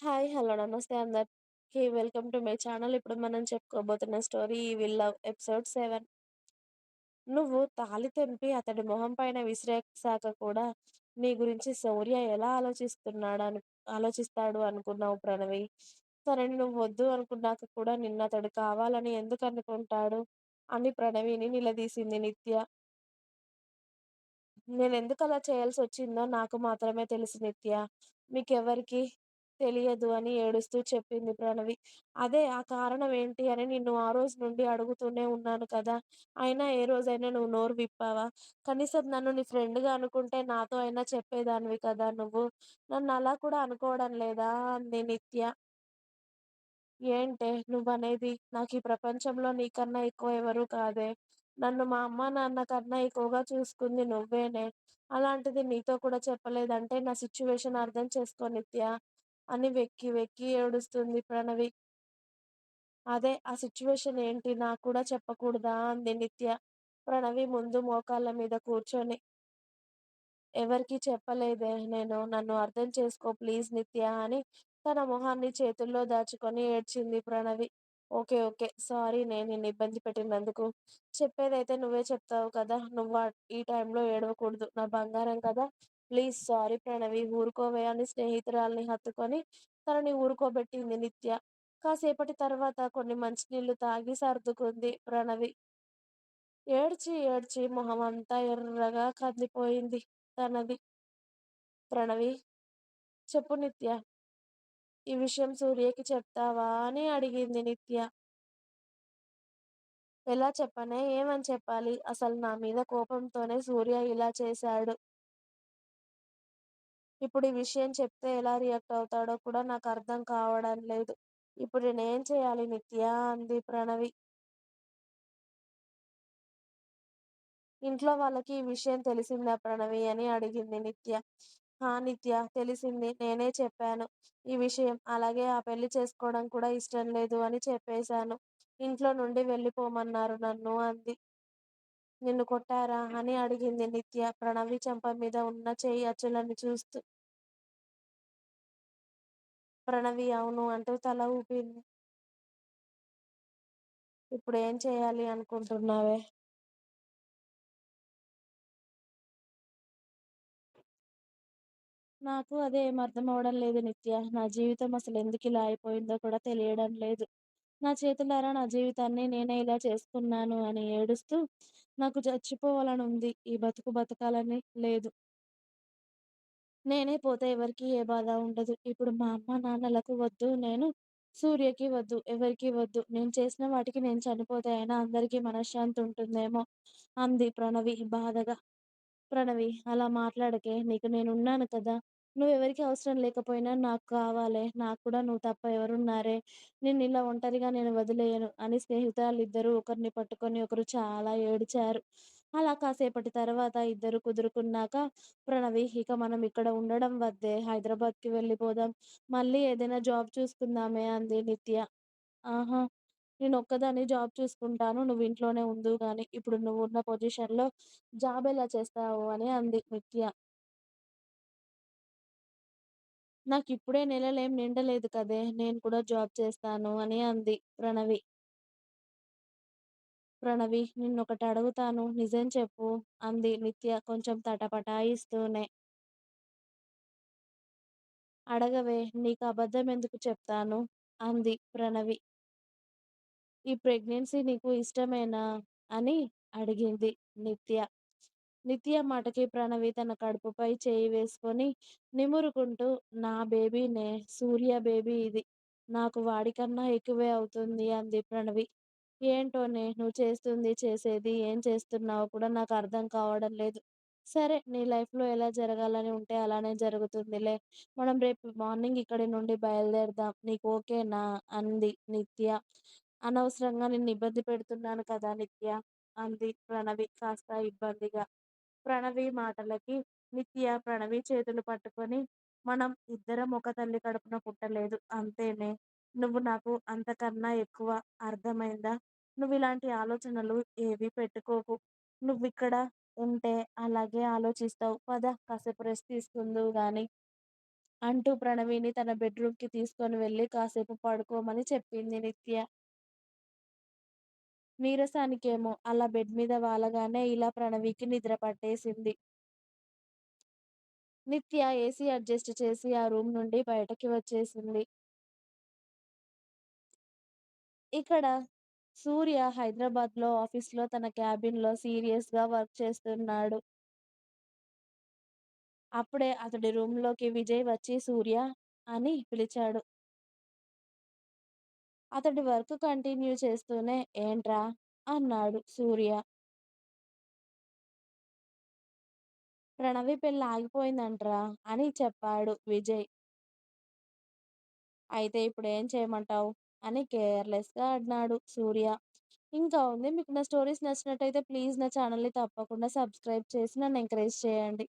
Hi. Hello. నమస్తే అందరికి. Welcome to my channel. ఇప్పుడు మనం చెప్పుకోబోతున్న స్టోరీ 'ఈ విల్ లవ్' ఎపిసోడ్ 7. నువ్వు తాళి తెంపి అతడి మొహం పైన విసిరేసాక కూడా నీ గురించి శౌర్య ఎలా ఆలోచిస్తాడు అనుకున్నావు ప్రణవి? తనని నువ్వు వద్దు అనుకున్నాక కూడా నిన్నతడు కావాలని ఎందుకు అనుకుంటాడు? అని ప్రణవిని నిలదీసింది నిత్య. నేనెందుకలా చేయాల్సొచ్చిందో నాకు మాత్రమే తెలుసు నిత్య. మీకెవ్వరికీ తెలియదు అని ఏడుస్తూ చెప్పింది ప్రణవి. అదే ఆ కారణం ఏంటి అని నిన్ను ఆ రోజు నుండి అడుగుతూనే ఉన్నాను కదా! అయినా ఏ రోజైనా నువ్వు నోరు విప్పావా? కనీసం నన్ను నీ ఫ్రెండ్‌గా అనుకుంటే నాతో అయినా చెప్పేదానివి కదా నువ్వు. నన్నలా కూడా అనుకోవడం లేదా? అంది నిత్య. ఏంటే నువ్వనేది? నాకీ ప్రపంచంలో నీకన్నా ఎక్కువ ఎవరూ కాదే. నన్ను మా అమ్మా, నాన్న కన్నా ఎక్కువగా చూసుకుంది నువ్వేనే. అలాంటిది నీతో కూడా చెప్పలేదంటే నా సిట్యుయేషన్ అర్థం చేసుకో నిత్య అని వెక్కి వెక్కి ఏడుస్తుంది ప్రణవి. అదే ఆ సిట్యుయేషన్ ఏంటి? నాకు కూడా చెప్పకూడదా? అంది నిత్య ప్రణవి ముందు మోకాళ్ళ మీద కూర్చొని. ఎవరికీ చెప్పలేదే నేను. నన్ను అర్థం చేసుకో ప్లీజ్ నిత్య అని తన మొహాన్ని చేతుల్లో దాచుకొని ఏడ్చింది ప్రణవి. ఓకే. ఓకే. సారీనే నిన్ను ఇబ్బంది పెట్టినందుకు. చెప్పేదైతే నువ్వే చెప్తావు కదా! ఈ టైంలో ఏడవకూడదు. నా బంగారం కదా! ప్లీజ్ సారీ ప్రణవి ఊరుకోవే అని స్నేహితురాల్ని హత్తుకొని తనని ఊరుకోబెట్టింది నిత్య. కాసేపటి తర్వాత కొన్ని మంచినీళ్లు తాగి సర్దుకుంది ప్రణవి. ఏడ్చి ఏడ్చి మొహమంతా ఎర్రగా కందిపోయింది తనది. ప్రణవి చెప్పు నిత్య. ఈ విషయం సూర్యకి చెప్తావా? అని అడిగింది నిత్య. ఎలా చెప్పనే? ఏమని చెప్పాలి? అసలు నా మీద కోపంతోనే సూర్య ఇలా చేశాడు. ఇప్పుడు ఈ విషయం చెప్తే ఎలా రియాక్ట్ అవుతాడో కూడా నాకు అర్థం కావడం లేదు. ఇప్పుడు నేనేం చేయాలి నిత్య? అంది ప్రణవి. ఇంట్లో వాళ్ళకి ఈ విషయం తెలిసిందా ప్రణవి? అని అడిగింది నిత్య. ఆ! నిత్య తెలిసింది. నేనే చెప్పాను ఈ విషయం. అలాగే ఆ పెళ్లి చేసుకోవడం కూడా ఇష్టం లేదు అని చెప్పేశాను. ఇంట్లో నుండి వెళ్ళిపోమన్నారు నన్ను అంది. నిన్ను కొట్టారా? అని అడిగింది నిత్య ప్రణవి చెంప మీద ఉన్న చెయ్యి అచ్చులని చూస్తూ. ప్రణవి అవును అంటూ తల ఊపింది. ఇప్పుడేం చేయాలి అనుకుంటున్నావే? నాకు అదే ఏం అర్థం అవ్వడం లేదు నిత్య. నా జీవితం అసలెందుకిలా అయిపోయిందో కూడా తెలియడం లేదు. నా చేతులారా నా జీవితాన్ని నేనే ఇలా చేసుకున్నాను అని ఏడుస్తూ నాకు చచ్చిపోవాలనుంది. ఈ బతుకు బతకాలని లేదు. నేనే పోతే ఎవరికీ ఏ బాధ ఉండదు. ఇప్పుడు మా అమ్మ, నాన్నలకు వద్దు నేను, సూర్యకి వద్దు, ఎవరికీ వద్దు. నేను చేసిన వాటికి నేను చనిపోతే అయినా అందరికీ మనశ్శాంతి ఉంటుందేమో అంది ప్రణవి బాధగా. ప్రణవి అలా మాట్లాడకే. నీకు నేనున్నాను కదా! నువ్వెవరికీ అవసరం లేకపోయినా నాకు కావాలే. నాకు కూడా నువ్వు తప్ప ఎవరున్నారే? నిన్నిలా ఒంటరిగా నేను వదిలేయను అని స్నేహితురాలిద్దరూ ఒకరిని పట్టుకొని ఒకరు చాలా ఏడిచారు. అలా కాసేపటి తర్వాత ఇద్దరు కుదురుకున్నాక ప్రణవి ఇక మనం ఇక్కడ ఉండడం వద్దే. హైదరాబాద్‌కి వెళ్ళిపోదాం. మళ్ళీ ఏదైనా జాబ్ చూసుకుందామే అంది నిత్య. ఆహా! నేనొక్కదాన్ని జాబ్ చూసుకుంటాను. నువ్వు ఇంట్లోనే ఉందువు గాని. ఇప్పుడు నువ్వున్న పొజిషన్‌లో జాబ్ ఎలా చేస్తావు అని అంది నిత్య. నాకిప్పుడే నెలలేం నిండలేదు కదే! నేను కూడా జాబ్ చేస్తాను అని అంది ప్రణవి. ప్రణవి నిన్నొకటి అడుగుతాను నిజం చెప్పు అంది నిత్య కొంచెం తటపటాయిస్తూనే. అడగవే నీకు అబద్ధం ఎందుకు చెప్తాను అంది ప్రణవి. ఈ ప్రెగ్నెన్సీ నీకు ఇష్టమేనా? అని అడిగింది నిత్య. నిత్య మాటకి ప్రణవి తన కడుపుపై చేయి వేసుకొని నిమురుకుంటూ నా బేబీనే సూర్య బేబీ ఇది. నాకు వాడికన్నా ఎక్కువే అవుతుంది అంది ప్రణవి. ఏంటోనే నువ్వు చేస్తుంది, చేసేది, ఏం చేస్తున్నావో కూడా నాకు అర్థం కావడం లేదు. సరే నీ లైఫ్‌లో ఎలా జరగాలని ఉంటే అలానే జరుగుతుందిలే. మనం రేపు మార్నింగ్ ఇక్కడి నుండి బయలుదేరదాం. నీకు ఓకేనా? అంది నిత్య. అనవసరంగా నిన్ను ఇబ్బంది పెడుతున్నాను కదా నిత్య అంది ప్రణవి కాస్త ఇబ్బందిగా. ప్రణవి మాటలకి నిత్య ప్రణవి చేతులు పట్టుకొని మనం ఇద్దరం ఒక తల్లి కడుపున పుట్టలేదు అంతేనే. నువ్వు నాకు అంతకన్నా ఎక్కువ. అర్థమైందా? నువ్విలాంటి ఆలోచనలు ఏవి పెట్టుకోకు. నువ్విక్కడ ఉంటే అలాగే ఆలోచిస్తావు. పద కాసేపు రెస్ట్ తీసుకుందువు గాని. అంటూ ప్రణవిని తన బెడ్‌రూమ్‌కి తీసుకొని వెళ్లి కాసేపు పడుకోమని చెప్పింది నిత్య. నీరసానికేమో అలా బెడ్ మీద వాలగానే ఇలా ప్రణవికి నిద్ర పట్టేసింది. నిత్య ఏసీ అడ్జస్ట్ చేసి ఆ రూమ్ నుండి బయటకి వచ్చేసింది. ఇక్కడ సూర్య హైదరాబాద్‌లో ఆఫీస్‌లో తన క్యాబిన్‌లో సీరియస్‌గా వర్క్ చేస్తున్నాడు. అప్పుడే అతడి రూమ్‌లోకి విజయ్ వచ్చి సూర్య అని పిలిచాడు. అతడి వర్క్ కంటిన్యూ చేస్తూనే ఏంట్రా? అన్నాడు సూర్య. ప్రణవి పెళ్లి ఆగిపోయిందంట్రా అని చెప్పాడు విజయ్. అయితే ఇప్పుడేం చేయమంటావు? అని కేర్‌లెస్‌గా అడినాడు సూర్య. ఇంకా ఉంది. మీకు నా స్టోరీస్ నచ్చినట్టయితే ప్లీజ్ నా ఛానెల్‌ని తప్పకుండా సబ్స్క్రైబ్ చేసి నన్ను ఎంకరేజ్ చేయండి.